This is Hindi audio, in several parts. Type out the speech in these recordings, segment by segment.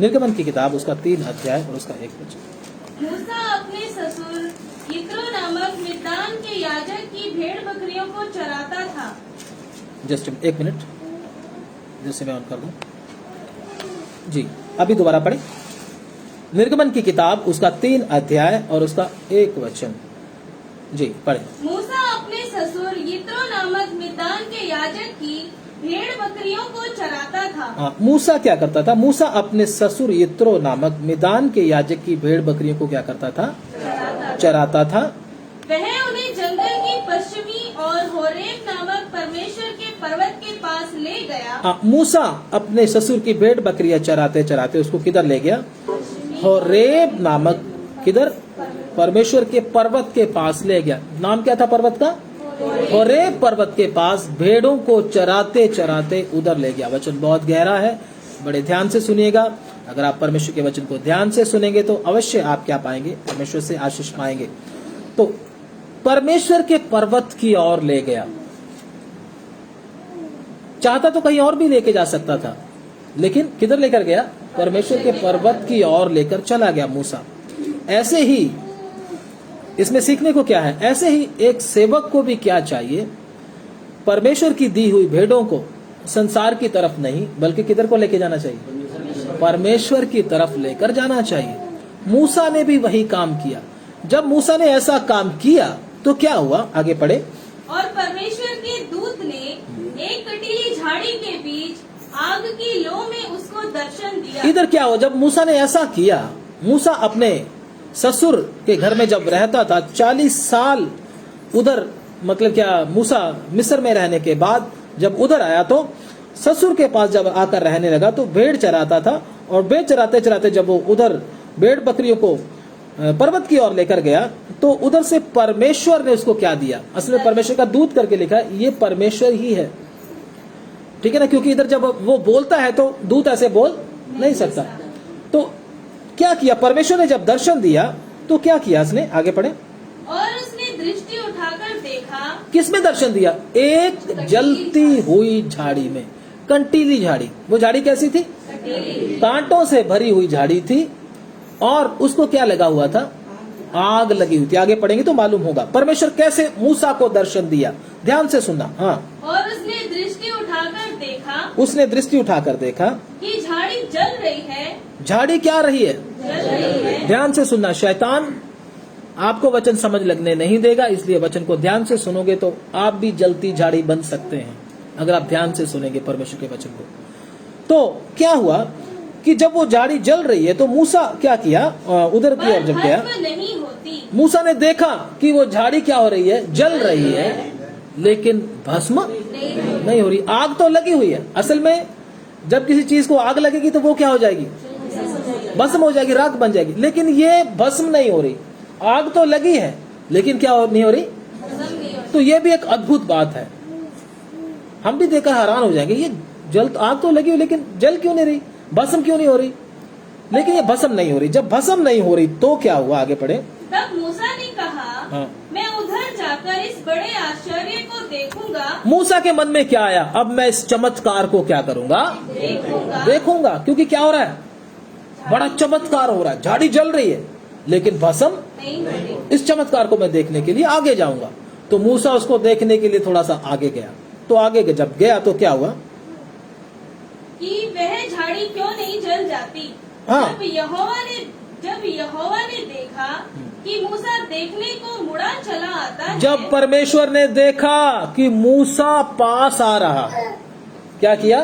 निर्गमन की किताब उसका 3 अध्याय और उसका 1 वचन। मूसा अपने ससुर यित्रो नामक मिद्यान के याजक की भेड़ बकरियों को चराता था। जस्ट 1 मिनट, जैसे मैं ऑन कर दूं जी। अभी दोबारा पढ़े। निर्गमन की किताब उसका 3 अध्याय और उसका 1 वचन जी, पढ़े। मूसा अपने ससुर यित्रो नामक मिद्यान के याजक की भेड़ बकरियों को चराता था। हाँ, मूसा क्या करता था? मूसा अपने ससुर यित्रो नामक मिद्यान के याजक की भेड़ बकरियों को क्या करता था? चराता था। वह उन्हें जंगल की पश्चिमी और होरेब नामक परमेश्वर के पर्वत के पास ले गया। हाँ, मूसा अपने ससुर की भेड़ बकरियां चराते चराते उसको किधर ले गया? होरेब नामक, किधर? परमेश्वर के पर्वत के पास ले गया। नाम क्या था पर्वत का? होरेब पर्वत के पास भेड़ों को चराते चराते उधर ले गया। वचन बहुत गहरा है, बड़े ध्यान से सुनिएगा। अगर आप परमेश्वर के वचन को ध्यान से सुनेंगे तो अवश्य आप क्या पाएंगे? परमेश्वर से आशीष पाएंगे। तो परमेश्वर के पर्वत की ओर ले गया। चाहता तो कहीं और भी लेके जा सकता था, लेकिन किधर लेकर गया? परमेश्वर के पर्वत की ओर लेकर चला गया मूसा। ऐसे ही इसमें सीखने को क्या है? ऐसे ही एक सेवक को भी क्या चाहिए? परमेश्वर की दी हुई भेड़ों को संसार की तरफ नहीं, बल्कि किधर को लेके जाना चाहिए? परमेश्वर की तरफ लेकर जाना चाहिए। मूसा ने भी वही काम किया। जब मूसा ने ऐसा काम किया तो क्या हुआ? आगे पढ़े। और परमेश्वर के दूत ने एक कटीली झाड़ी के बीच आग की लो में उसको दर्शन दिया। इधर क्या हुआ? जब मूसा ने ऐसा किया, मूसा अपने ससुर के घर में जब रहता था 40 साल उधर, मतलब क्या, मूसा मिस्र में रहने के बाद जब उधर आया तो ससुर के पास जब आकर रहने लगा तो भेड़ चराता था। और भेड़ चराते चराते जब वो उधर भेड़ बकरियों को पर्वत की ओर लेकर गया तो उधर से परमेश्वर ने उसको क्या दिया? असल में परमेश्वर का दूत करके लिखा है, ये परमेश्वर ही है, ठीक है ना? क्योंकि इधर जब वो बोलता है तो दूत ऐसे बोल नहीं सकता। तो क्या किया? परमेश्वर ने जब दर्शन दिया तो क्या किया उसने? आगे पढ़े। और उसने दृष्टि उठाकर देखा। किसमें दर्शन दिया? एक जलती हुई झाड़ी में, कंटीली झाड़ी। वो झाड़ी कैसी थी? कांटों से भरी हुई झाड़ी थी और उसको क्या लगा हुआ था? आग लगी हुई थी। आगे पढ़ेंगे तो मालूम होगा परमेश्वर कैसे मूसा को दर्शन दिया। ध्यान से सुनना। हाँ, और उसने दृष्टि उठाकर देखा। उसने दृष्टि उठाकर देखा कि झाड़ी जल रही है। झाड़ी क्या रही है? जल रही है। ध्यान से सुनना। शैतान आपको वचन समझ लगने नहीं देगा, इसलिए वचन को ध्यान से सुनोगे तो आप भी जलती झाड़ी बन सकते हैं अगर आप ध्यान से सुनेंगे परमेश्वर के वचन को। तो क्या हुआ कि जब वो झाड़ी जल रही है तो मूसा क्या किया? उधर की ओर जब गया, नहीं होती। मूसा ने देखा कि वो झाड़ी क्या हो रही है? जल रही है, लेकिन भस्म नहीं हो रही। आग तो लगी हुई है। असल में जब किसी चीज को आग लगेगी तो वो क्या हो जाएगी? भस्म हो जाएगी, राख बन जाएगी। लेकिन ये भस्म नहीं हो रही। आग तो लगी है लेकिन क्या नहीं हो रही? तो ये भी एक अद्भुत बात है। हम भी देखकर हैरान हो जाएंगे, ये जल, आग तो लगी हुई लेकिन जल क्यों नहीं रही? भस्म क्यों नहीं हो रही? लेकिन ये भस्म नहीं हो रही। जब भस्म नहीं हो रही तो क्या हुआ? आगे पढ़े। तब मूसा ने कहा, हाँ। मैं उधर जाकर इस बड़े आश्चर्य को देखूंगा। मूसा के मन में क्या आया? अब मैं इस चमत्कार को क्या करूंगा? देखूंगा। क्योंकि क्या हो रहा है? बड़ा चमत्कार हो रहा है। झाड़ी जल रही है लेकिन भस्म नहीं हो रही। इस चमत्कार को मैं देखने के लिए आगे जाऊंगा। तो मूसा उसको देखने के लिए थोड़ा सा आगे गया। तो आगे जब गया तो क्या हुआ कि वह झाड़ी क्यों नहीं जल जाती। हाँ। जब यहोवा ने देखा कि मूसा देखने को मुड़ा चला आता है। जब परमेश्वर ने देखा कि मूसा पास आ रहा, क्या किया?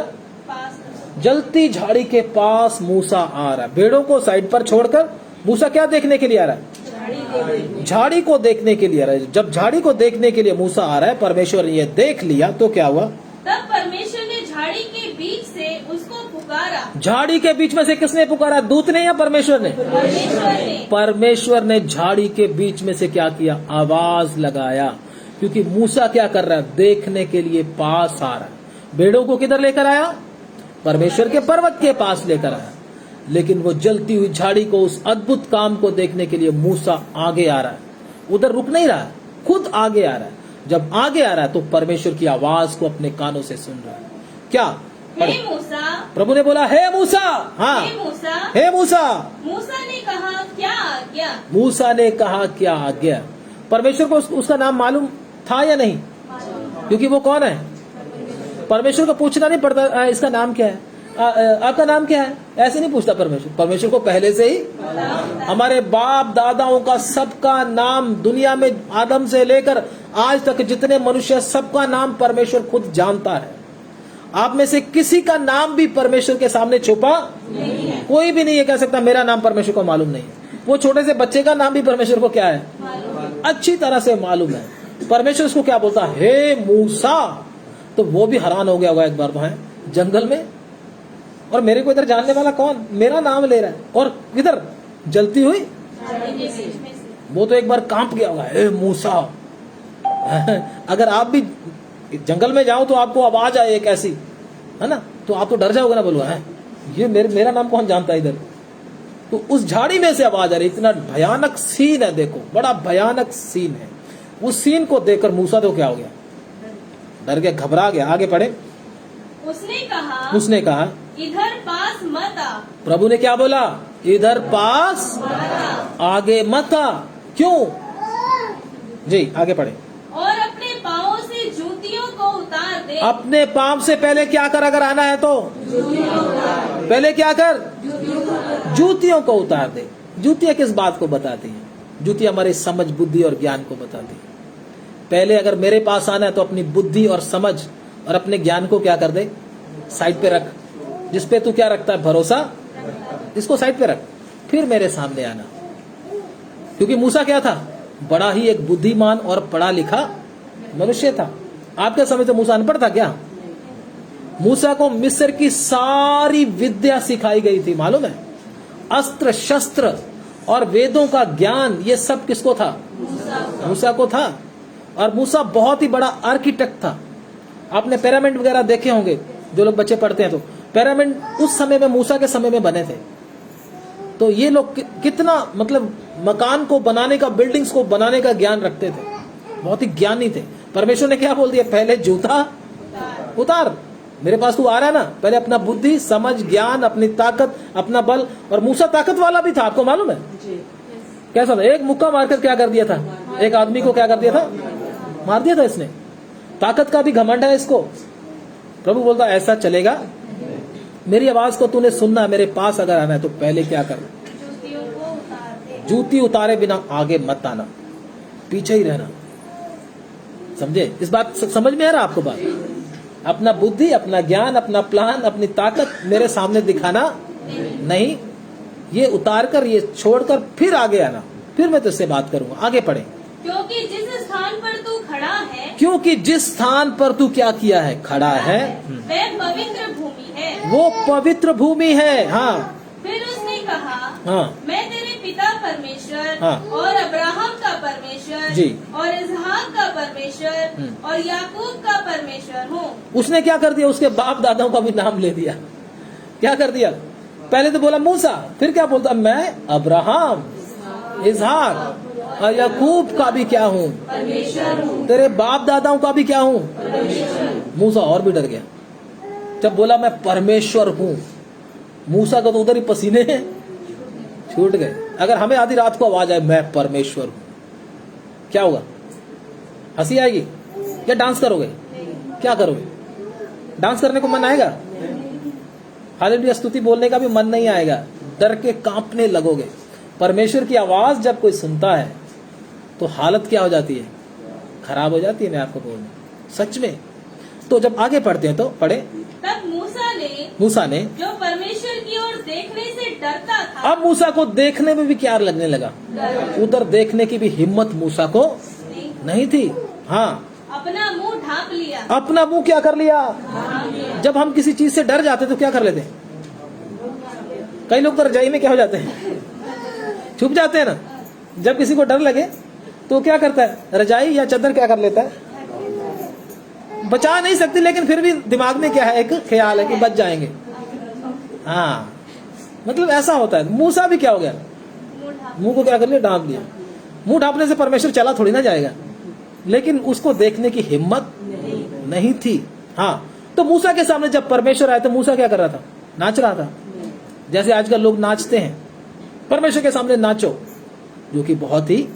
पास जलती झाड़ी के पास मूसा आ रहा। भेड़ों को साइड पर छोड़कर मूसा क्या देखने के लिए आ रहा है? झाड़ी को देखने के लिए आ रहा है। जब झाड़ी को देखने के लिए मूसा आ रहा है, परमेश्वर ने ये देख लिया तो क्या हुआ? तब परमेश्वर ने झाड़ी के बीच से उसको पुकारा। झाड़ी के बीच में से किसने पुकारा? दूत ने या परमेश्वर ने? परमेश्वर ने झाड़ी के बीच में से क्या किया? आवाज लगाया। क्योंकि मूसा क्या कर रहा है? देखने के लिए पास आ रहा है। भेड़ों को किधर लेकर आया? परमेश्वर के पर्वत के पास लेकर आया। लेकिन वो जलती हुई झाड़ी को, उस अद्भुत काम को देखने के लिए मूसा आगे आ रहा है। उधर रुक नहीं रहा है, खुद आगे आ रहा है। जब आगे आ रहा है तो परमेश्वर की आवाज को अपने कानों से सुन रहा है। क्या हे मूसा, प्रभु ने बोला हे मूसा, हाँ हे मूसा, हे मूसा। मूसा ने कहा क्या आज्ञा? मूसा ने कहा क्या आज्ञा? परमेश्वर को उसका नाम मालूम था या नहीं? क्योंकि वो कौन है? परमेश्वर को पूछना नहीं पड़ता इसका नाम क्या है, आपका नाम क्या है, ऐसे नहीं पूछता परमेश्वर। परमेश्वर को पहले से ही हमारे बाप दादाओं का सबका नाम, दुनिया में आदम से लेकर आज तक जितने मनुष्य, सबका नाम परमेश्वर खुद जानता है। आप में से किसी का नाम भी परमेश्वर के सामने छुपा नहीं है। कोई भी नहीं ये कह सकता मेरा नाम परमेश्वर को मालूम नहीं है। वो छोटे से बच्चे का नाम भी परमेश्वर को क्या है, अच्छी तरह से मालूम है। परमेश्वर उसको क्या बोलता है, हे मूसा। तो वो भी हैरान हो गया होगा एक बार वहां जंगल में, और मेरे को इधर जानने वाला कौन, मेरा नाम ले रहा है, और इधर जलती हुई। वो तो एक बार कांप गया होगा, हे मूसा। अगर आप भी जंगल में जाओ तो आपको आवाज आए एक ऐसी, है ना, तो आप तो डर जाओगे ना, बोलो है ये मेरा नाम कौन जानता है इधर। तो उस झाड़ी में से आवाज आ रही, इतना भयानक सीन है, देखो बड़ा भयानक सीन है। उस सीन को देखकर मूसा तो क्या हो गया, डर गया, घबरा गया। आगे पढ़े। उसने कहा इधर पास मत आ। प्रभु ने क्या बोला, इधर पास आगे मत आ। क्यों जी, आगे पढ़े। और अपने पाँवों से जूतियों को उतार दे। अपने पाँव से पहले क्या कर, अगर आना है तो पहले क्या कर, जूतियों को उतार दे। जूतियां किस बात को बताती हैं? जूतियां हमारी समझ, बुद्धि और ज्ञान को बताती है। पहले अगर मेरे पास आना है तो अपनी बुद्धि और समझ और अपने ज्ञान को क्या कर दे, साइड पे रख। जिस पे तू क्या रखता है, भरोसा, इसको साइड पे रख, फिर मेरे सामने आना। क्योंकि मूसा क्या था, बड़ा ही एक बुद्धिमान और पढ़ा लिखा मनुष्य था। आपके समय तो मूसा अनपढ़ था क्या? मूसा को मिस्र की सारी विद्या सिखाई गई थी, मालूम है। अस्त्र शस्त्र और वेदों का ज्ञान, ये सब किसको था? मूसा को था। और मूसा बहुत ही बड़ा आर्किटेक्ट था। आपने पिरामिड वगैरह देखे होंगे, जो लोग बच्चे पढ़ते हैं, तो पिरामिड उस समय में, मूसा के समय में बने थे। तो ये लोग कितना मतलब मकान को बनाने का, बिल्डिंग्स को बनाने का ज्ञान रखते थे, बहुत ही ज्ञानी थे। परमेश्वर ने क्या बोल दिया, पहले जूता उतार। मेरे पास तू आ रहा है ना, पहले अपना बुद्धि, समझ, ज्ञान, अपनी ताकत, अपना बल। और मूसा ताकत वाला भी था, आपको मालूम है कैसा था? एक मुक्का मारकर क्या कर दिया था, एक आदमी को क्या कर दिया था, मार दिया था इसने। ताकत का भी घमंड है इसको। प्रभु बोलता ऐसा चलेगा, मेरी आवाज को तूने सुनना है, मेरे पास अगर आना है तो पहले क्या कर, जूती उतारे बिना आगे मत आना, पीछे ही रहना। समझे? इस बात समझ में आ रहा आपको बात? अपना बुद्धि, अपना ज्ञान, अपना प्लान, अपनी ताकत मेरे सामने दिखाना नहीं, ये उतार कर, ये छोड़कर फिर आगे आना, फिर मैं तुझसे बात करूंगा। आगे पढ़े। क्योंकि जिस स्थान पर तू खड़ा है, क्योंकि जिस स्थान पर तू क्या किया है, खड़ा है, वह पवित्र भूमि है। वो पवित्र भूमि है। हाँ। फिर उसने कहा, हाँ, मैं तेरे पिता परमेश्वर, हाँ, और अब्राहम का परमेश्वर जी, और इसहाक का परमेश्वर और याकूब का परमेश्वर हूँ। उसने क्या कर दिया, उसके बाप दादाओं का भी नाम ले दिया। क्या कर दिया? पहले तो बोला मूसा, फिर क्या बोलता, मैं अब्राहम, इसहाक और याकूब का भी क्या हूँ, परमेश्वर हूँ। तेरे बाप दादाओं का भी क्या हूँ, मूसा और भी डर गया जब बोला मैं परमेश्वर हूँ। मूसा का तो उधर ही पसीने छूट गए। अगर हमें आधी रात को आवाज आए मैं परमेश्वर हूँ, क्या होगा? हंसी आएगी या डांस करोगे? क्या करोगे? डांस करने को मन आएगा? हालेलुया स्तुति बोलने का भी मन नहीं आएगा, डर के कांपने लगोगे। परमेश्वर की आवाज जब कोई सुनता है तो हालत क्या हो जाती है, खराब हो जाती है। मैं आपको बोलूं सच में। तो जब आगे पढ़ते हैं तो पढ़े। तब मूसा ने जो परमेश्वर की ओर देखने से डरता था, अब मूसा को देखने में भी क्या लगने लगा, उधर देखने की भी हिम्मत मूसा को नहीं थी। हाँ, अपना मुंह ढांप लिया। अपना मुंह क्या कर लिया? जब हम किसी चीज से डर जाते तो क्या कर लेते हैं? कई लोग तो रजाई में क्या हो जाते हैं, छुप जाते हैं ना। जब किसी को डर लगे तो क्या करता है, रजाई या चादर क्या कर लेता है, बचा नहीं सकती, लेकिन फिर भी दिमाग में क्या है, एक ख्याल है कि बच जाएंगे। हाँ, मतलब ऐसा होता है। मूसा भी क्या हो गया, मुंह को क्या कर लिया, ढांप लिया। मुंह ढांपने से परमेश्वर चला थोड़ी ना जाएगा, लेकिन उसको देखने की हिम्मत नहीं थी। हाँ, तो मूसा के सामने जब परमेश्वर आया तो मूसा क्या कर रहा था? नाच रहा था, जैसे आजकल लोग नाचते हैं। परमेश्वर के सामने नाचो, जो कि बहुत ही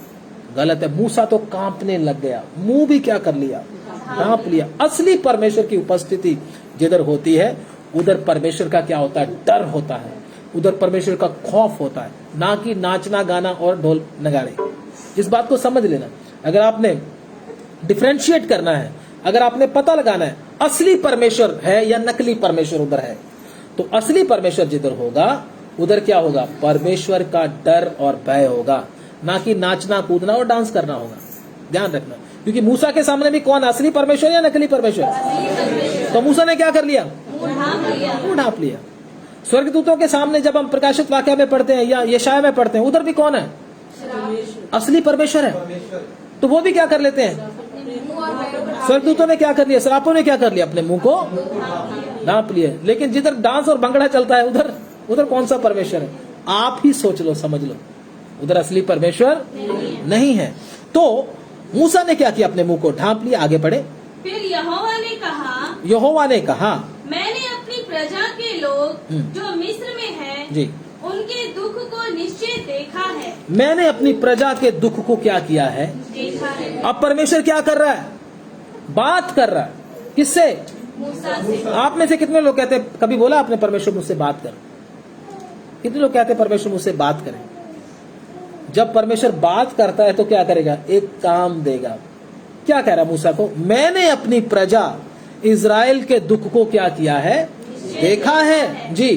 गलत है। मूसा तो कांपने लग गया, मुंह भी क्या कर लिया? कांप लिया। असली परमेश्वर की उपस्थिति जिधर होती है उधर परमेश्वर का क्या होता है? डर होता है, उधर परमेश्वर का खौफ होता है, ना कि नाचना गाना और ढोल नगाड़े। इस बात को समझ लेना। अगर आपने डिफरेंशिएट करना है, अगर आपने पता लगाना है असली परमेश्वर है या नकली परमेश्वर उधर है, तो असली परमेश्वर जिधर होगा उधर क्या होगा? परमेश्वर का डर और भय होगा, ना कि नाचना कूदना और डांस करना होगा। ध्यान रखना, क्योंकि मूसा के सामने भी कौन? असली परमेश्वर या नकली परमेश्वर? तो मूसा ने क्या कर लिया? मुंह ढांप लिया। स्वर्गदूतों के सामने जब हम प्रकाशित वाक्य में पढ़ते हैं या यशाया में पढ़ते हैं, उधर भी कौन है? असली परमेश्वर है। तो वो भी क्या कर लेते हैं? स्वर्गदूतों ने क्या कर लिया? सरापों ने क्या कर लिया? अपने मुंह को ढांप लिया। लेकिन जिधर डांस और भंगड़ा चलता है उधर कौन सा परमेश्वर है? आप ही सोच लो, समझ लो, उधर असली परमेश्वर नहीं है। तो मूसा ने क्या किया? अपने मुंह को ढांप लिया। आगे बढ़े। फिर यहोवा ने कहा, मैंने अपनी प्रजा के लोग जो मिस्र में हैं, जी, उनके दुख को निश्चय देखा है। मैंने अपनी प्रजा के दुख को क्या किया है? देखा है। अब परमेश्वर क्या कर रहा है? बात कर रहा है। किससे? मूसा से। आप में से कितने लोग कहते हैं, कभी बोला आपने परमेश्वर मुझसे बात कर? कितने लोग कहते हैं परमेश्वर मुझसे बात करें? जब परमेश्वर बात करता है तो क्या करेगा? एक काम देगा। क्या कह रहा मूसा को? मैंने अपनी प्रजा इज़राइल के दुख को क्या किया है? देखा है। जी।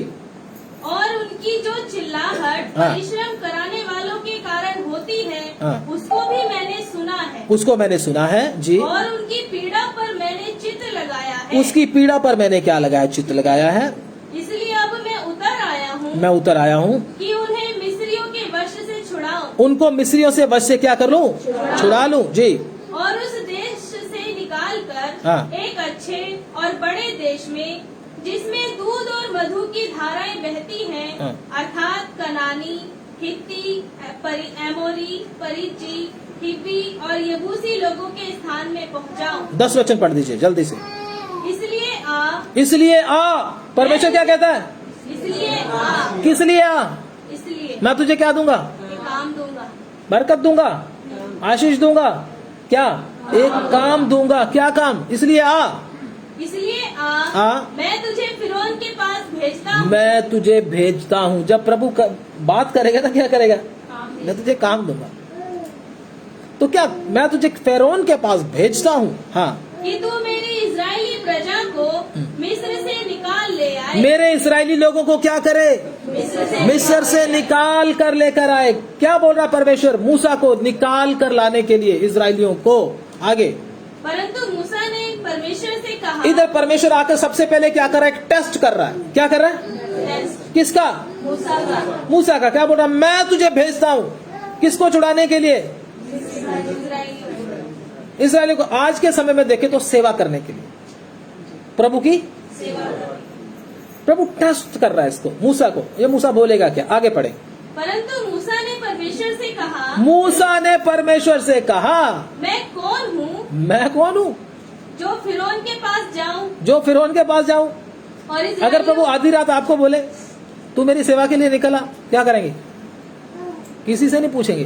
और उनकी जो चिल्लाहट परिश्रम कराने वालों के कारण होती है, उसको भी मैंने सुना है। उसको मैंने सुना है। जी। और उनकी पीड़ा पर मैंने चित्त लगाया है। उसकी पीड़ा पर मैंने क्या लगाया? चित्त लगाया है। इसलिए अब मैं उतर आया हूँ कि उन्हें मिस्रियों के वश से छुड़ाऊं। उनको मिस्रियों से वश से क्या कर लूं? छुड़ा लूं। जी। और उस देश से निकाल कर एक अच्छे और बड़े देश में, जिसमें दूध और मधु की धाराएं बहती हैं, अर्थात कनानी, हित्ती, एमोरी, परिज्जी, हिब्बी और यबूसी लोगों के स्थान में पहुंचाऊं। 10 वचन पढ़ दीजिए जल्दी से। इसलिए आ। परमेश्वर क्या कहता है? इसलिए आ। किस लिए आ? इसलिए मैं तुझे क्या दूंगा? काम दूंगा, बरकत दूंगा, आशीष दूंगा। क्या? एक काम दूंगा। क्या काम? इसलिए आ। मैं तुझे फिरौन के पास भेजता हूँ। मैं तुझे भेजता हूँ। जब प्रभु बात करेगा तो क्या करेगा? मैं तुझे काम दूंगा। तो क्या? मैं तुझे फिरौन के पास भेजता हूँ। हाँ, कि तू मेरी इजरायली प्रजा को मिस्र से निकाल ले आए। मेरे इस्राएली लोगों को क्या करे? मिस्र से निकाल कर लेकर आए। क्या बोल रहा परमेश्वर? मूसा को निकाल कर लाने के लिए इस्राएलियों को। आगे। परंतु मूसा ने परमेश्वर से कहा। इधर परमेश्वर आकर सबसे पहले क्या कर रहा है? टेस्ट कर रहा है। क्या कर रहा है? किसका? मूसा का। क्या बोल रहा है? मैं तुझे भेजता हूँ। किसको छुड़ाने के लिए? इस्राएलियों को। आज के समय में देखें तो सेवा करने के लिए, प्रभु की सेवा। प्रभु टेस्ट कर रहा है इसको, मूसा को। ये मूसा बोलेगा क्या? आगे पढ़े। परंतु मूसा ने परमेश्वर से कहा। मूसा ने परमेश्वर से कहा, मैं कौन हूँ? मैं कौन हूँ जो फिरौन के पास जाऊँ? जो फिरौन के पास जाऊँ? और अगर प्रभु आधी रात आपको बोले तू मेरी सेवा के लिए निकला, क्या करेंगे? किसी से नहीं पूछेंगे।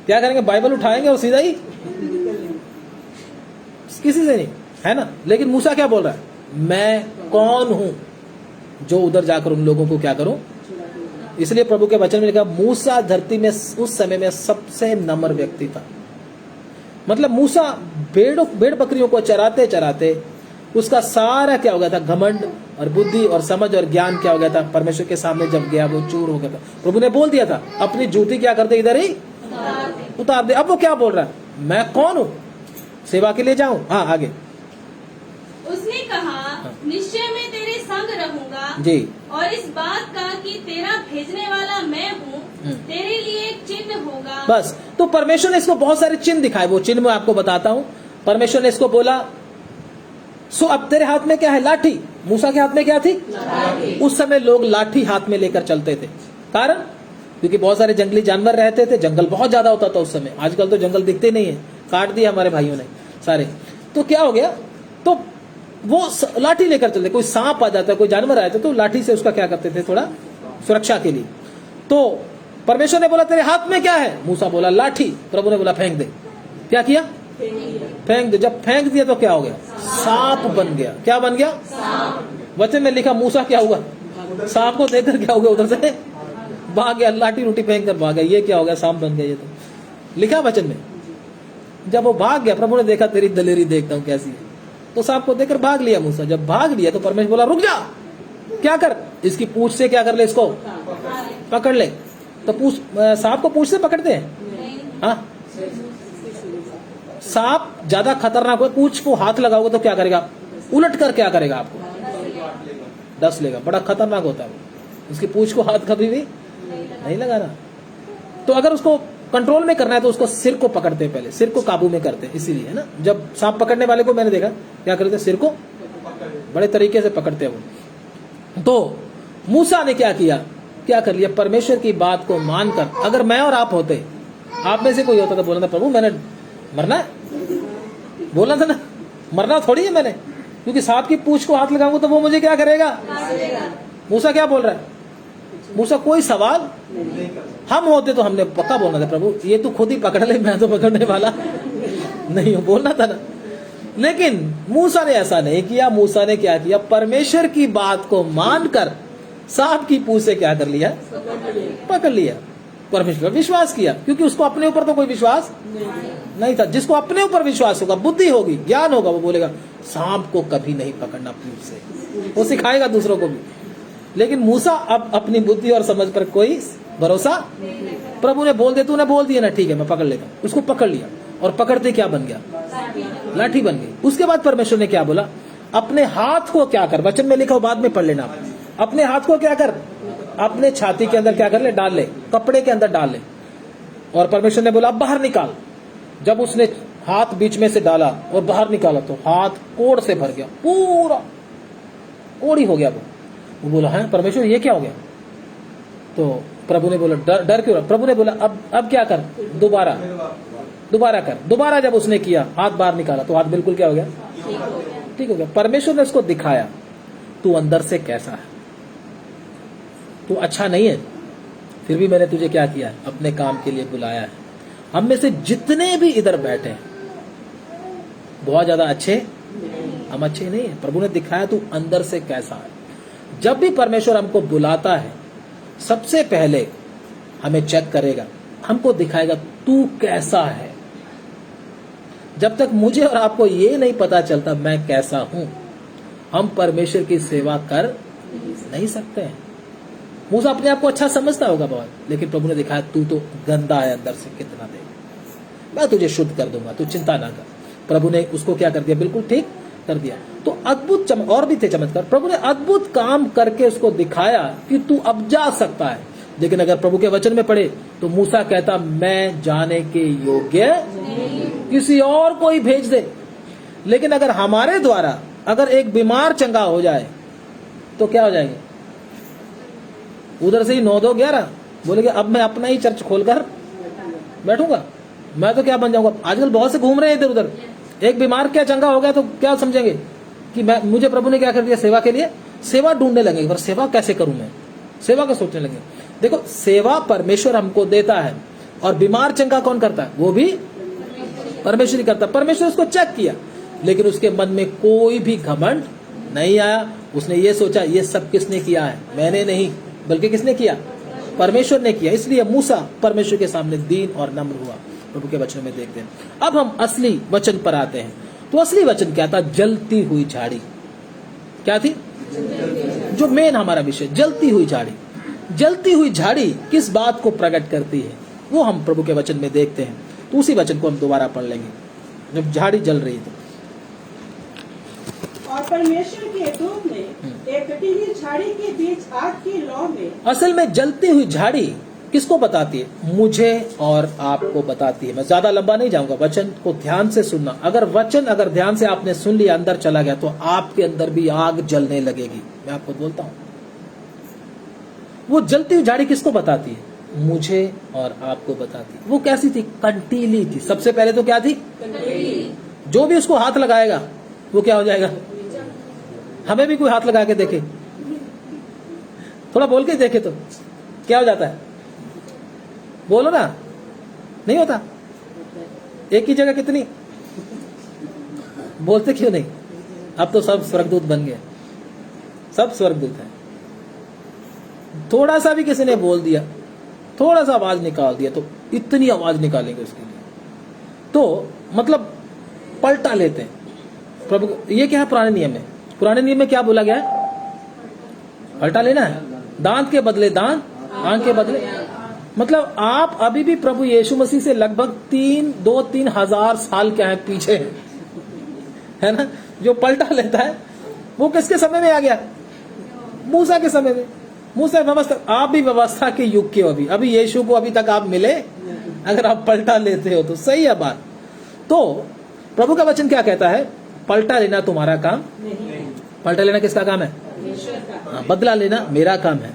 क्या करेंगे? बाइबल उठाएंगे और सीधा ही, किसी से नहीं, है ना? लेकिन मूसा क्या बोल रहा है? मैं कौन हूं जो उधर जाकर उन लोगों को क्या करूं? इसलिए प्रभु के वचन में लिखा, मूसा धरती में उस समय में सबसे नम्र व्यक्ति था। मतलब मूसा भेड़ बकरियों को चराते चराते उसका सारा क्या हो गया था? घमंड और बुद्धि और समझ और ज्ञान क्या हो गया था? परमेश्वर के सामने जब गया वो चूर हो गया था। प्रभु ने बोल दिया था अपनी जूती क्या कर दे? इधर ही उतार दे। अब वो क्या बोल रहा है? मैं कौन हूं? सेवा के लिए जाऊं? हाँ, आगे। उसने कहा, निश्चय मैं तेरे संग रहूंगा जी। और इस बात का कि तेरा भेजने वाला मैं हूँ तेरे लिए एक चिन्ह होगा। बस। तो परमेश्वर ने इसको बहुत सारे चिन्ह दिखाए। वो चिन्ह मैं आपको बताता हूँ। परमेश्वर ने इसको बोला, सो अब तेरे हाथ में क्या है? लाठी। मूसा के हाथ में क्या थी? लाठी। उस समय लोग लाठी हाथ में लेकर चलते थे। कारण? क्योंकि बहुत सारे जंगली जानवर रहते थे, जंगल बहुत ज्यादा होता था उस समय। आजकल तो जंगल दिखते नहीं है, काट दिए हमारे भाइयों ने सारे। तो क्या हो गया? तो वो लाठी लेकर चलते। कोई सांप आ जाता है, कोई जानवर आ जाता है, तो लाठी से उसका क्या करते थे, थोड़ा सुरक्षा के लिए। तो परमेश्वर ने बोला तेरे हाथ में क्या है? मूसा बोला लाठी। प्रभु ने बोला फेंक दे। क्या किया? फेंक दे। जब फेंक दिया तो क्या हो गया? सांप बन गया। क्या बन गया? वचन में लिखा मूसा क्या हुआ? सांप को देखकर क्या हो गया? उधर से भाग गया, लाठी रूटी फेंक कर भाग गया। ये क्या हो गया? सांप बन गया। ये तो लिखा वचन में। जब वो भाग गया, प्रभु ने देखा तेरी दलेरी देखता हूं कैसी है, तो सांप को देखकर भाग लिया मूसा। जब भाग लिया तो परमेश्वर बोला रुक जा, क्या कर, इसकी पूंछ से क्या कर ले, इसको पकड़ ले। तो पूछ, सांप को पूंछ से पकड़ते हैं? हाँ, सांप ज्यादा खतरनाक हो, पूंछ को हाथ लगाओगे तो क्या करेगा? उलट कर क्या करेगा? आपको डस लेगा। बड़ा खतरनाक होता है वो। उसकी पूंछ को हाथ कभी भी नहीं लगाना। तो अगर उसको कंट्रोल में करना है तो उसको सिर को पकड़ते हैं, पहले सिर को काबू में करते हैं। इसीलिए है ना, जब सांप पकड़ने वाले को मैंने देखा क्या करते, सिर को बड़े तरीके से पकड़ते हैं वो। तो मूसा ने क्या किया, क्या कर लिया? परमेश्वर की बात को मानकर, अगर मैं और आप होते, आप में से कोई होता तो बोलना था प्रभु मैंने मरना है, बोलना था ना, मरना थोड़ी है मैंने, क्योंकि सांप की पूंछ को हाथ लगाऊंगा तो वो मुझे क्या करेगा? मूसा क्या बोल रहा है? मूसा कोई सवाल, हम होते तो हमने पक्का बोलना था प्रभु ये तो खुद ही पकड़ ले, मैं तो पकड़ने वाला नहीं हूं, बोलना था ना। लेकिन मूसा ने ऐसा नहीं किया। मूसा ने क्या किया? परमेश्वर की बात को मानकर सांप की पूंछ से क्या कर लिया? पकड़ लिया। परमेश्वर पर विश्वास किया, क्योंकि उसको अपने ऊपर तो कोई विश्वास नहीं था। जिसको अपने ऊपर विश्वास होगा, बुद्धि होगी, ज्ञान होगा, वो बोलेगा सांप को कभी नहीं पकड़ना पूंछ से, वो सिखाएगा दूसरों को भी। लेकिन मूसा अब अपनी बुद्धि और समझ पर कोई भरोसा, प्रभु ने बोल दे, तूने बोल दिया ना, ठीक है मैं पकड़ लेता हूं। उसको पकड़ लिया और पकड़ते क्या बन गया? लाठी बन गई। उसके बाद परमेश्वर ने क्या बोला? अपने हाथ को क्या कर, वचन में लिखा हो बाद में पढ़ लेना, अपने हाथ को क्या कर, अपने छाती के अंदर क्या कर ले, डाल ले, कपड़े के अंदर डाल ले। और परमेश्वर ने बोला अब बाहर निकाल। जब उसने हाथ बीच में से डाला और बाहर निकाला तो हाथ कोड़ से भर गया, पूरा कोड़ी हो गया। वो बोला है परमेश्वर ये क्या हो गया? तो प्रभु ने बोला डर क्यों रहा? प्रभु ने बोला अब क्या कर, दोबारा कर। दोबारा जब उसने किया, हाथ बाहर निकाला तो हाथ बिल्कुल क्या हो गया? ठीक हो गया। परमेश्वर ने उसको दिखाया तू अंदर से कैसा है, तू अच्छा नहीं है, फिर भी मैंने तुझे क्या किया? अपने काम के लिए बुलाया है। हम में से जितने भी इधर बैठे हैं बहुत ज्यादा अच्छे, हम अच्छे नहीं है। प्रभु ने दिखाया तू अंदर से कैसा है। जब भी परमेश्वर हमको बुलाता है, सबसे पहले हमें चेक करेगा, हमको दिखाएगा तू कैसा है। जब तक मुझे और आपको ये नहीं पता चलता मैं कैसा हूं, हम परमेश्वर की सेवा कर नहीं सकते हैं। मूसा अपने आप को अच्छा समझता होगा बहुत, लेकिन प्रभु ने दिखाया तू तो गंदा है अंदर से, कितना देगा, मैं तुझे शुद्ध कर दूंगा, तू चिंता ना कर। प्रभु ने उसको क्या कर दिया? बिल्कुल ठीक कर दिया। तो अद्भुत और भी थे चमत्कार। प्रभु ने अद्भुत काम करके उसको दिखाया कि तू अब जा सकता है। लेकिन अगर प्रभु के वचन में पढ़े तो मूसा कहता मैं जाने के योग्य किसी और को ही भेज दे। लेकिन अगर हमारे द्वारा अगर एक बीमार चंगा हो जाए तो क्या हो जाएंगे? उधर से ही 9 2 11 बोलेंगे अब मैं अपना ही चर्च खोलकर बैठूंगा, मैं तो क्या बन जाऊंगा। आजकल बहुत से घूम रहे हैं इधर उधर। एक बीमार क्या चंगा हो गया तो क्या समझेंगे कि मैं, मुझे प्रभु ने क्या कर दिया? सेवा के लिए सेवा ढूंढने लगेंगे। पर सेवा कैसे करूं मैं? सेवा का सोचने लगे। देखो सेवा परमेश्वर हमको देता है, और बीमार चंगा कौन करता है? वो भी परमेश्वर ही करता है। परमेश्वर उसको चेक किया, लेकिन उसके मन में कोई भी घमंड नहीं आया। उसने ये सोचा ये सब किसने किया है? मैंने नहीं, बल्कि किसने किया? परमेश्वर ने किया। इसलिए मूसा परमेश्वर के सामने दीन और नम्र हुआ। प्रभु के वचन में देखते हैं। अब हम असली वचन पर आते हैं। तो असली वचन क्या था? जलती हुई झाड़ी। क्या थी? जो मेन हमारा विषय, जलती हुई झाड़ी। जलती हुई झाड़ी किस बात को प्रकट करती है, वो हम प्रभु के वचन में देखते हैं। तो उसी वचन को हम दोबारा पढ़ लेंगे। जब झाड़ी जल रही तो और परमेश्वर के दूत ने एक कटी हुई झाड़ी के बीच आग की लौ में, असल में जलती हुई झाड़ी किसको बताती है? मुझे और आपको बताती है। मैं ज्यादा लंबा नहीं जाऊंगा, वचन को ध्यान से सुनना। अगर ध्यान से आपने सुन लिया, अंदर चला गया, तो आपके अंदर भी आग जलने लगेगी। मैं आपको बोलता हूं, वो जलती हुई झाड़ी किसको बताती है? मुझे और आपको बताती है। वो कैसी थी? कंटीली थी। सबसे पहले तो क्या थी? जो भी उसको हाथ लगाएगा वो क्या हो जाएगा? हमें भी कोई हाथ लगा के देखे, थोड़ा बोल के देखे तो क्या हो जाता है? बोलो ना, नहीं होता? एक ही जगह कितनी बोलते क्यों नहीं? अब तो सब स्वर्गदूत बन गए, सब स्वर्गदूत है। थोड़ा सा भी किसी ने बोल दिया, थोड़ा सा आवाज निकाल दिया तो इतनी आवाज निकालेंगे उसके लिए। तो मतलब पलटा लेते हैं प्रभु। ये क्या है पुराने नियम में? पुराने नियम में क्या बोला गया है? पलटा लेना है, दांत के बदले दांत, आंख के बदले। मतलब आप अभी भी प्रभु यीशु मसीह से लगभग 2-3 हजार साल क्या है पीछे है ना। जो पलटा लेता है वो किसके समय में आ गया? मूसा के समय में। मूसा व्यवस्था, आप भी व्यवस्था के युग के हो। अभी यीशु को अभी तक आप मिले, अगर आप पलटा लेते हो तो सही है बात। तो प्रभु का वचन क्या कहता है? पलटा लेना तुम्हारा काम नहीं। पलटा लेना किसका काम है? बदला लेना मेरा काम है।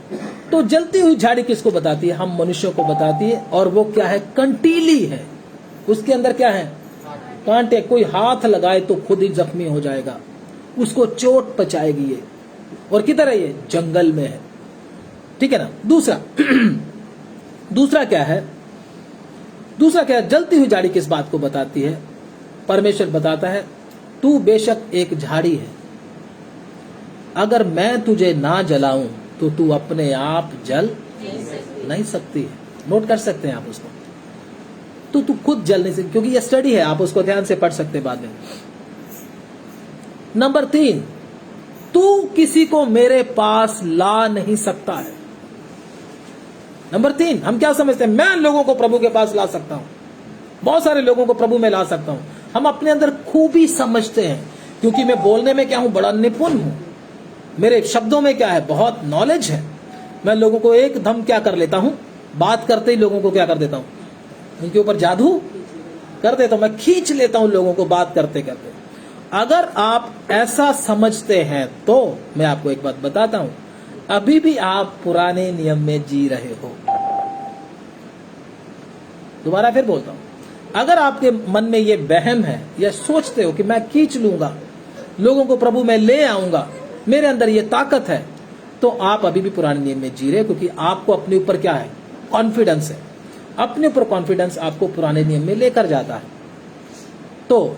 तो जलती हुई झाड़ी किसको बताती है? हम मनुष्यों को बताती है। और वो क्या है? कंटीली है, उसके अंदर क्या है? कांटे। कोई हाथ लगाए तो खुद ही जख्मी हो जाएगा, उसको चोट पचाएगी ये। और किधर है ये? जंगल में है, ठीक है ना। दूसरा क्या है? दूसरा क्या है? जलती हुई झाड़ी किस बात को बताती है? परमेश्वर बताता है तू बेशक एक झाड़ी है, अगर मैं तुझे ना जलाऊं तो तू अपने आप जल नहीं सकती है। नोट कर सकते हैं आप उसको। तो तू खुद जल नहीं सकती, क्योंकि ये स्टडी है, आप उसको ध्यान से पढ़ सकते बाद में। नंबर 3, तू किसी को मेरे पास ला नहीं सकता है। नंबर 3, हम क्या समझते हैं? मैं लोगों को प्रभु के पास ला सकता हूं, बहुत सारे लोगों को प्रभु में ला सकता हूं। हम अपने अंदर खूबी समझते हैं, क्योंकि मैं बोलने में क्या हूं? बड़ा निपुण हूं, मेरे शब्दों में क्या है? बहुत नॉलेज है। मैं लोगों को एकदम क्या कर लेता हूं? बात करते ही लोगों को क्या कर देता हूं? उनके ऊपर जादू कर देता हूं, मैं खींच लेता हूं लोगों को बात करते करते। अगर आप ऐसा समझते हैं तो मैं आपको एक बात बताता हूं, अभी भी आप पुराने नियम में जी रहे हो। दोबारा फिर बोलता हूं, अगर आपके मन में ये वहम है या सोचते हो कि मैं खींच लूंगा लोगों को, प्रभु में ले आऊंगा, मेरे अंदर ये ताकत है, तो आप अभी भी पुराने नियम में जी रहे, क्योंकि आपको अपने ऊपर क्या है? कॉन्फिडेंस है। अपने ऊपर कॉन्फिडेंस आपको पुराने नियम में लेकर जाता है। तो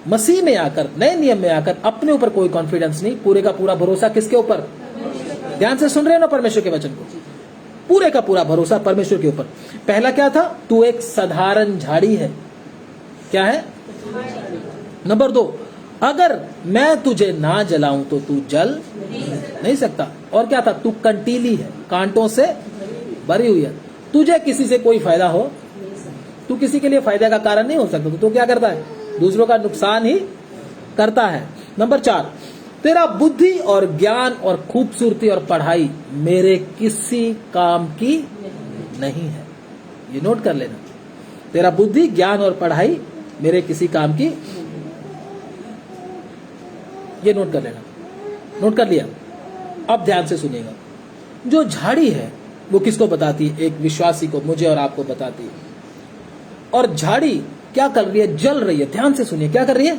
मसीह में आकर, नए नियम में आकर अपने ऊपर कोई कॉन्फिडेंस नहीं, पूरे का पूरा भरोसा किसके ऊपर? ध्यान से सुन रहे हो ना परमेश्वर के वचन को? पूरे का पूरा भरोसा परमेश्वर के ऊपर। पहला क्या था? तू एक साधारण झाड़ी है। क्या है? नंबर 2, अगर मैं तुझे ना जलाऊं तो तू जल नहीं सकता। और क्या था? तू कंटीली है, कांटों से भरी हुई है। तुझे किसी से कोई फायदा हो, तू किसी के लिए फायदे का कारण नहीं हो सकता। तो तू क्या करता है? दूसरों का नुकसान ही करता है। नंबर 4, तेरा बुद्धि और ज्ञान और खूबसूरती और पढ़ाई मेरे किसी काम की नहीं है। ये नोट कर लेना, तेरा बुद्धि, ज्ञान और पढ़ाई मेरे किसी काम की, ये नोट कर लेना। नोट कर लिया? अब ध्यान से सुनिएगा। जो झाड़ी है वो किसको बताती है? एक विश्वासी को, मुझे और आपको बताती है। और झाड़ी क्या कर रही है? जल रही है। ध्यान से सुनिए, क्या कर रही है?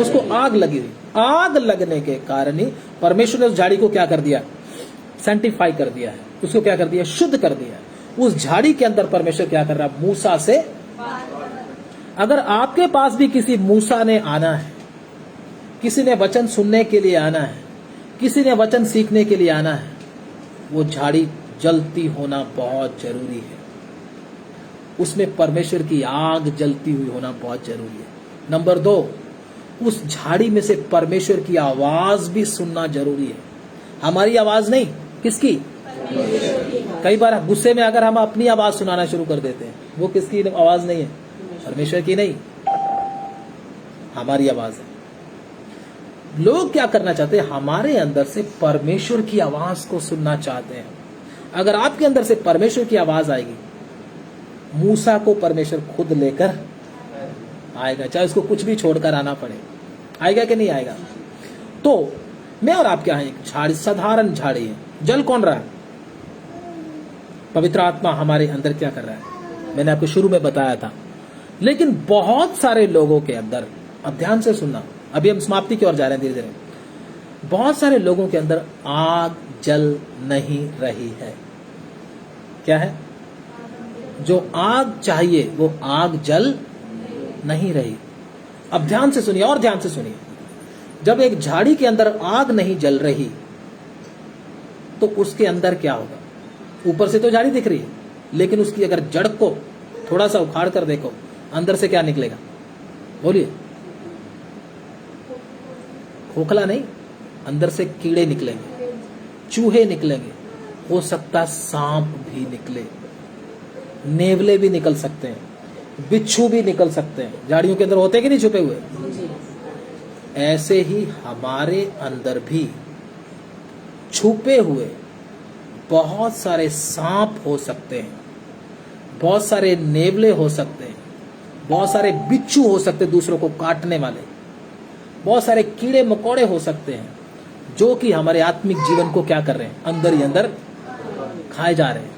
उसको आग लगी हुई। आग लगने के कारण ही परमेश्वर ने उस झाड़ी को क्या कर दिया? सैंटिफाई कर दिया है। उसको क्या कर दिया? शुद्ध कर दिया है। उस झाड़ी के अंदर परमेश्वर क्या कर रहा है? मूसा से। अगर आपके पास भी किसी मूसा ने आना है, किसी ने वचन सुनने के लिए आना है, किसी ने वचन सीखने के लिए आना है, वो झाड़ी जलती होना बहुत जरूरी है। उसमें परमेश्वर की आग जलती हुई होना बहुत जरूरी है। नंबर 2, उस झाड़ी में से परमेश्वर की आवाज भी सुनना जरूरी है। हमारी आवाज नहीं, किसकी? कई बार गुस्से में अगर हम अपनी आवाज सुनाना शुरू कर देते हैं, वो किसकी आवाज नहीं है? परमेश्वर की नहीं, हमारी आवाज है। लोग क्या करना चाहते हैं? हमारे अंदर से परमेश्वर की आवाज को सुनना चाहते हैं। अगर आपके अंदर से परमेश्वर की आवाज आएगी, मूसा को परमेश्वर खुद लेकर आएगा, चाहे उसको कुछ भी छोड़कर आना पड़े। आएगा कि नहीं आएगा? तो मैं और आप क्या है? एक झाड़ी, साधारण झाड़ी है। जल कौन रहा है? पवित्र आत्मा हमारे अंदर क्या कर रहा है? मैंने आपको शुरू में बताया था। लेकिन बहुत सारे लोगों के अंदर, अब ध्यान से सुनना, अभी हम समाप्ति की ओर जा रहे हैं धीरे धीरे। बहुत सारे लोगों के अंदर आग जल नहीं रही है। क्या है? जो आग चाहिए वो आग जल नहीं रही। अब ध्यान से सुनिए और ध्यान से सुनिए। जब एक झाड़ी के अंदर आग नहीं जल रही तो उसके अंदर क्या होगा? ऊपर से तो झाड़ी दिख रही है, लेकिन उसकी अगर जड़ को थोड़ा सा उखाड़ कर देखो, अंदर से क्या निकलेगा? बोलिए। खोखला नहीं, अंदर से कीड़े निकलेंगे, चूहे निकलेंगे, हो सकता सांप भी निकले, नेवले भी निकल सकते हैं, बिच्छू भी निकल सकते हैं। झाड़ियों के अंदर होते कि नहीं छुपे हुए? ऐसे ही हमारे अंदर भी छुपे हुए बहुत सारे सांप हो सकते हैं, बहुत सारे नेवले हो सकते हैं, बहुत सारे बिच्छू हो सकते हैं दूसरों को काटने वाले, बहुत सारे कीड़े मकोड़े हो सकते हैं जो कि हमारे आत्मिक जीवन को क्या कर रहे हैं? अंदर ही अंदर खाए जा रहे हैं।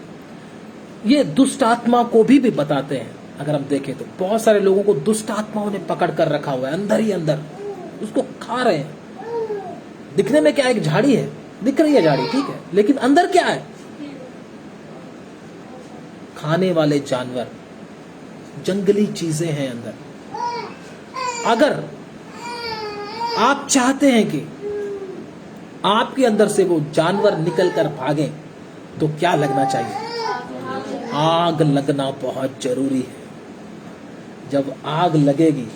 ये दुष्ट आत्मा को भी बताते हैं। अगर हम देखें तो बहुत सारे लोगों को दुष्ट आत्माओं ने पकड़ कर रखा हुआ है, अंदर ही अंदर उसको खा रहे हैं। दिखने में क्या एक झाड़ी है, दिख रही है झाड़ी, ठीक है, लेकिन अंदर क्या है? खाने वाले जानवर, जंगली चीजें हैं अंदर। अगर आप चाहते हैं कि आपके अंदर से वो जानवर निकल कर भागे तो क्या लगना चाहिए? आग लगना बहुत जरूरी है। जब आग लगेगी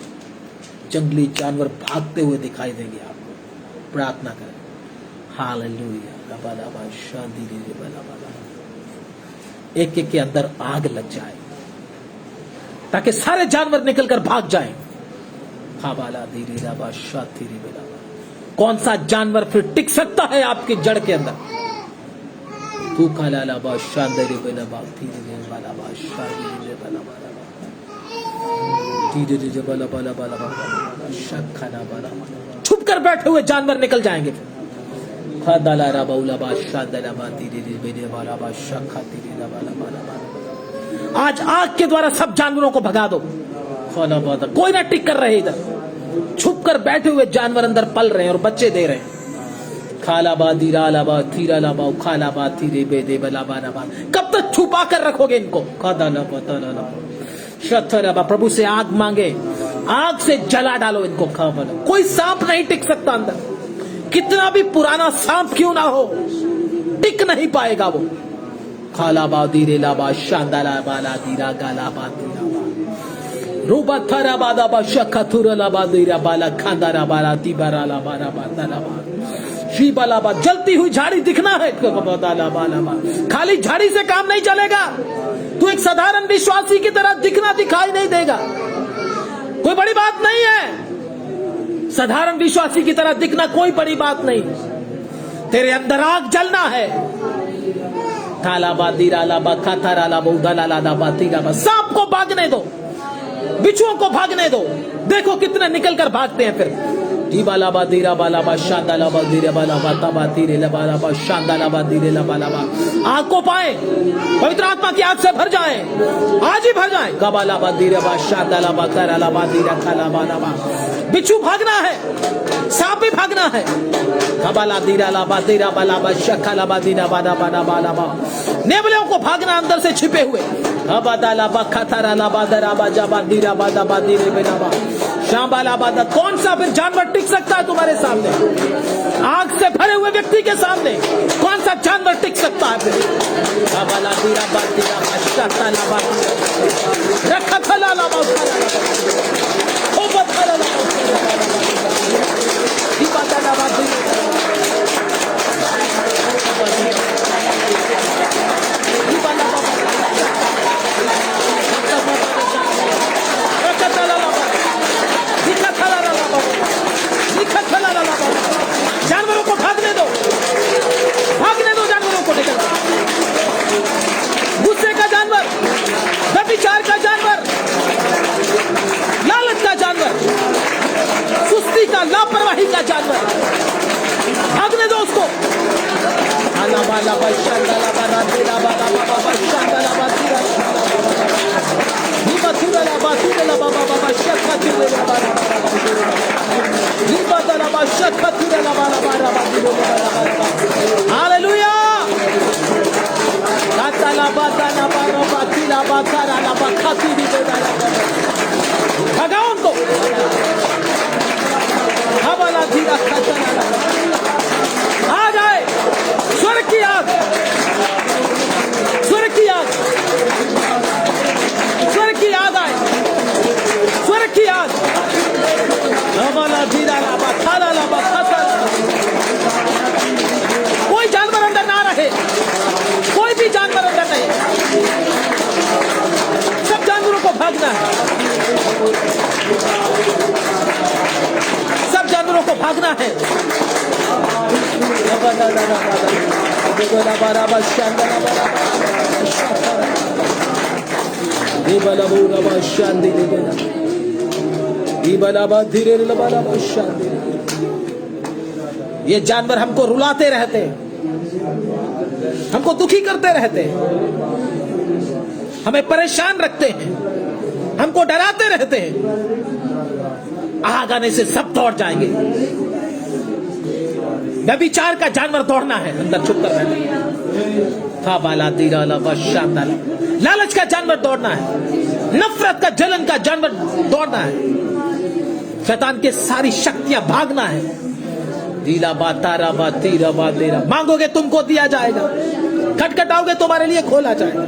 जंगली जानवर भागते हुए दिखाई देंगे आपको। प्रार्थना करें। हालेलुया। एक एक के अंदर आग लग जाए ताकि सारे जानवर निकलकर भाग जाएं। कौन सा जानवर फिर टिक सकता है आपकी जड़ के अंदर? तू छुप कर बैठे हुए जानवर निकल जाएंगे। आज आग के द्वारा सब जानवरों को भगा दो। कोई ना टिक कर रहे इधर। छुप कर बैठे हुए जानवर अंदर पल रहे हैं और बच्चे दे रहे हैं। खालाबा दीरालाबा थीरालाबा खालाबा थीरे बेदे बलाबा। कब तक छुपा कर रखोगे इनको? प्रभु से आग मांगे, आग से जला डालो इनको। कोई सांप नहीं टिक सकता अंदर, कितना भी पुराना सांप क्यों ना हो, टिक नहीं पाएगा वो। खालाबा दीरे लाबा शांदाला बाला दीरा गाला बादीरा रूबा थरा बादा बा शखा थुरला बादीरा बाला खांदारा बाला दीबारा ला बारा बादाला बा शीबाला बा। जलती हुई झाड़ी दिखना है। खाली झाड़ी से काम नहीं चलेगा। तू एक साधारण विश्वासी की तरह दिखना दिखाई नहीं देगा। कोई बड़ी बात नहीं है। साधारण विश्वासी की तरह दिखना कोई बड़ी बात नहीं। तेरे अंदर आग जलना है। सांप को भागने दो, बिच्छुओं को भागने दो। देखो कितने निकल कर भागते हैं फिर। बालाबा दीरा बालाबा शांदालाबा दीरे बालाबा तबा दीरे लबालाबा शांदालाबा दीरे लबालाबा। आग को पाए, पवित्र आत्मा की आग से भर जाए, आज ही भर जाए। गबालाबा दीरे बा शांदालाबा करालाबा दीरा खालाबालाबा। बिच्छू भागना है, सांप भी भागना है। गबाला दीरा लाबा दीरा बालाबा शखालाबा दीरा बाला बाला बालाबा। नेवलों को भागना अंदर से छिपे हुए। अबादालाबा खतरालाबा दराबा जाबा दीरा बादा बादीरे बेनाबा शाबालाबादा। कौन सा फिर जानवर टिक सकता है तुम्हारे सामने? आग से भरे हुए व्यक्ति के सामने कौन सा जानवर टिक सकता है फिर? जानवरों को भागने दो, भागने दो जानवरों को निकल। गुस्से का जानवर, व्यभिचार का जानवर, लालच का जानवर, सुस्ती का, लापरवाही का जानवर, भागने दो उसको। भगाओ उनको। आ जाए स्वर्ग की आग, स्वर्ग की आग, स्वर्ग की आग आए, स्वर्ग की आग। कोई जानवर अंदर ना रहे, कोई भी जानवर अंदर नहीं, सब जानवरों को भागना है, सब जानवरों को भागना है। ये जानवर हमको रुलाते रहते हैं, हमको दुखी करते रहते हैं, हमें परेशान रखते हैं, हमको डराते रहते हैं। आग आने से सब दौड़ जाएंगे। व्यभिचार का जानवर दौड़ना है, अंदर छुप कर रहना। लालच का जानवर दौड़ना है, नफरत का जलन का जानवर दौड़ना है, शैतान के सारी शक्तियां भागना है। दीला बा तारा बा तीरा बा तेरा, मांगोगे तुमको दिया जाएगा, खटखटाओगे तुम्हारे लिए खोला जाएगा।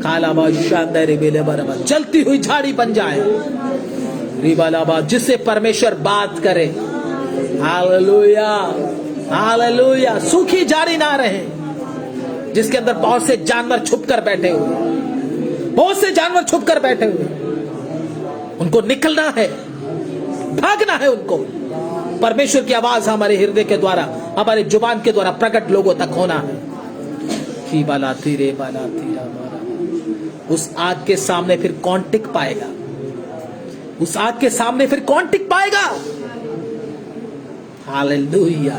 काला बा शानदार बेले बराबर जलती हुई झाड़ी बन जाए। रिबालाबा, जिससे परमेश्वर बात करे। Hallelujah, hallelujah. सूखी झाड़ी ना रहे, जिसके अंदर बहुत से जानवर छुप कर बैठे हुए, बहुत से जानवर छुप कर बैठे हुए, उनको निकलना है, भागना है उनको। परमेश्वर की आवाज हमारे हृदय के द्वारा, हमारे जुबान के द्वारा प्रकट लोगों तक होना है। की बाला तीरे बाला तीरा बाला। उस आग के सामने फिर कौन टिक पाएगा? उस आग के सामने फिर कौन टिक पाएगा? हालेलुया।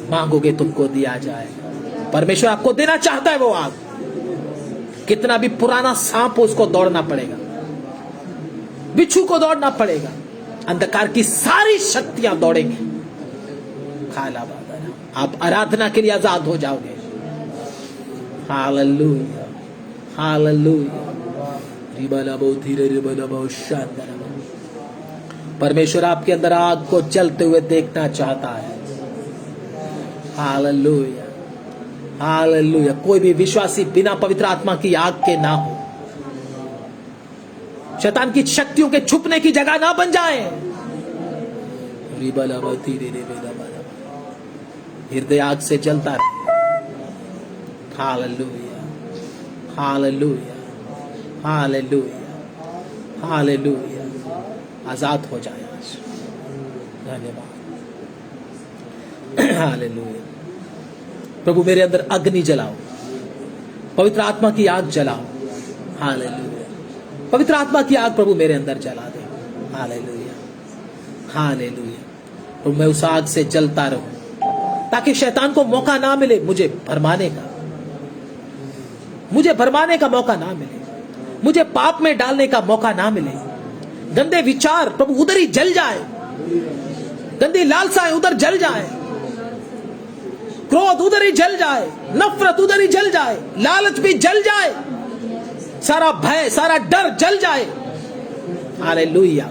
मांगोगे तुमको दिया जाएगा। परमेश्वर आपको देना चाहता है वो आग। कितना भी पुराना सांप हो, उसको दौड़ना पड़ेगा, बिच्छू को दौड़ना पड़ेगा, अंधकार की सारी शक्तियां दौड़ेंगी। खाला बाबा, आप आराधना के लिए आजाद हो जाओगे। Hallelujah, hallelujah. परमेश्वर आपके अंदर आग को जलते हुए देखना चाहता है। Hallelujah, hallelujah. कोई भी विश्वासी बिना पवित्र आत्मा की आग के ना हो, शैतान की शक्तियों के छुपने की जगह ना बन जाए। हृदय आग से जलता रहे। Hallelujah, hallelujah, hallelujah, hallelujah. आजाद हो जाए आज। धन्यवाद। हालेलुया। प्रभु मेरे अंदर अग्नि जलाओ, पवित्र आत्मा की आग जलाओ। हालेलुया। पवित्र आत्मा की आग प्रभु मेरे अंदर जला दे। Hallelujah, hallelujah. तो मैं उस आग से जलता रहूं, ताकि शैतान को मौका ना मिले मुझे भरमाने का, मुझे भरमाने का मौका ना मिले, मुझे पाप में डालने का मौका ना मिले। गंदे विचार प्रभु उधर ही जल जाए, गंदी लालसाएं उधर जल जाए, क्रोध उधर ही जल जाए, नफरत उधर ही जल जाए, लालच भी जल जाए, सारा भय, सारा डर जल जाए। Hallelujah,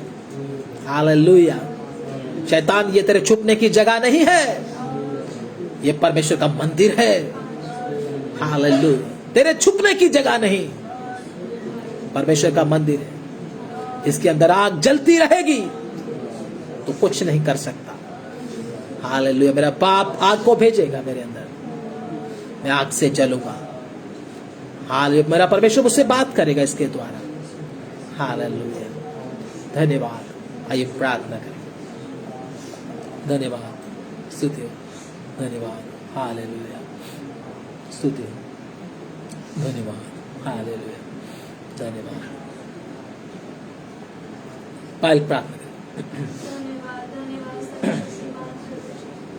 hallelujah. शैतान, ये तेरे छुपने की जगह नहीं है, ये परमेश्वर का मंदिर है। हालेलुया। तेरे छुपने की जगह नहीं, परमेश्वर का मंदिर है। इसके अंदर आग जलती रहेगी तो कुछ नहीं कर सकता। हालेलुया। मेरा बाप आग को भेजेगा मेरे अंदर, मैं आग से जलूंगा। हालेलुया। मेरा परमेश्वर मुझसे बात करेगा इसके द्वारा। हालेलुया। धन्यवाद। आइए प्रार्थना करें। धन्यवाद, स्तुति हो, धन्यवाद। हालेलुया, स्तुति हो, धन्यवाद। हालेलुया, धन्यवाद। पायल प्रार्थना करें। धन्यवाद, धन्यवाद,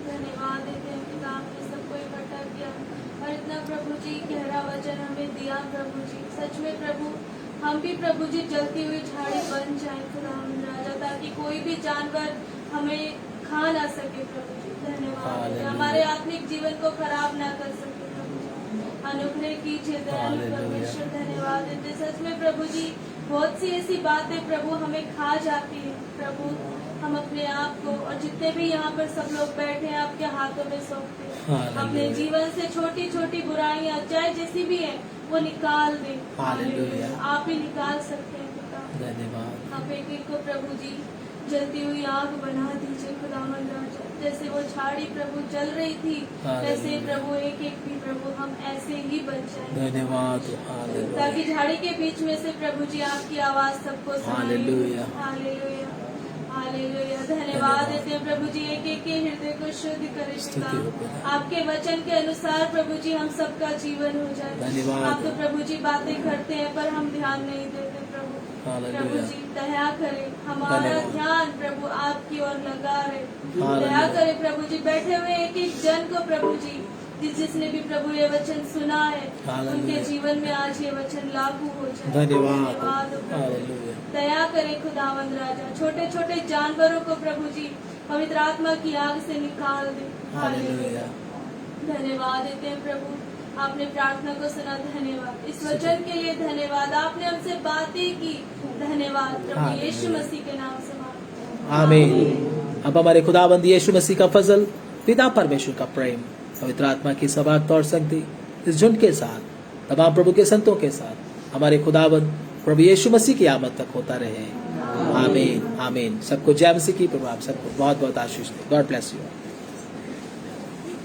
धन्यवाद देते हैं पिता, आपने सबको इकट्ठा किया और इतना प्रभु जी गहरा वचन हमें दिया प्रभु जी। सच में प्रभु, हम भी प्रभु जी जलती हुई झाड़ी बन जाए खुदा राजा, ताकि कोई भी जानवर हमें खा ना सके प्रभु जी। धन्यवाद, हमारे आत्मिक जीवन को खराब ना कर सके प्रभु जी। अनुग्रह कीजिए दयालु परमेश्वर। धन्यवाद देते सच में प्रभु जी, बहुत सी ऐसी बातें प्रभु हमें खा जाती है प्रभु। हम अपने आप को और जितने भी यहाँ पर सब लोग बैठे हैं आपके हाथों में सौंपते हैं। अपने जीवन से छोटी छोटी बुराइयां चाहे जैसी भी है वो निकाल दे। आप ही निकाल सकते हैं खुदा। धन्यवाद। आप एक एक को प्रभु जी जलती हुई आग बना दीजिए खुदावंद राजा। जैसे वो झाड़ी प्रभु जल रही थी वैसे प्रभु एक एक भी प्रभु हम ऐसे ही बन जाए। धन्यवाद। ताकि झाड़ी के बीच में से प्रभु जी आपकी आवाज सबको सुनाई। हालेलुया। हालेलुया। हालेलुया। धन्यवाद देते हैं प्रभु जी, एक एक के हृदय को शुद्ध करें पिता। आपके वचन के अनुसार प्रभु जी हम सबका जीवन हो जाए। धन्यवाद। आप तो प्रभु जी बातें करते हैं पर हम ध्यान नहीं देते प्रभु। प्रभु जी दया करें, हमारा ध्यान प्रभु आपकी ओर लगा रहे। दया करें प्रभु जी, बैठे हुए एक एक जन को प्रभु जी जिसने भी प्रभु ये वचन सुना है उनके जीवन में आज ये वचन लागू हो जाए। धन्यवाद। दया करें खुदावंद राजा, छोटे छोटे जानवरों को प्रभु जी पवित्र आत्मा की आग से निकाल दे। हालेलुया। धन्यवाद देते हैं प्रभु, आपने प्रार्थना को सुना। धन्यवाद इस वचन के लिए। धन्यवाद आपने हमसे बातें की। धन्यवाद प्रभु यीशु मसीह के नाम से मांगते हैं। आमीन। अब हमारे खुदाबंद यीशु मसीह का फजल, पिता परमेश्वर का प्रेम, पवित्र आत्मा की सबात और शक्ति इस झुंड के साथ तमाम प्रभु के संतों के साथ हमारे खुदाबंद प्रभु यीशु मसीह की आमद तक होता रहे। आमीन। आमीन। सबको जय मसीह की। प्रभु आप सबको बहुत बहुत आशीष दे। God bless you.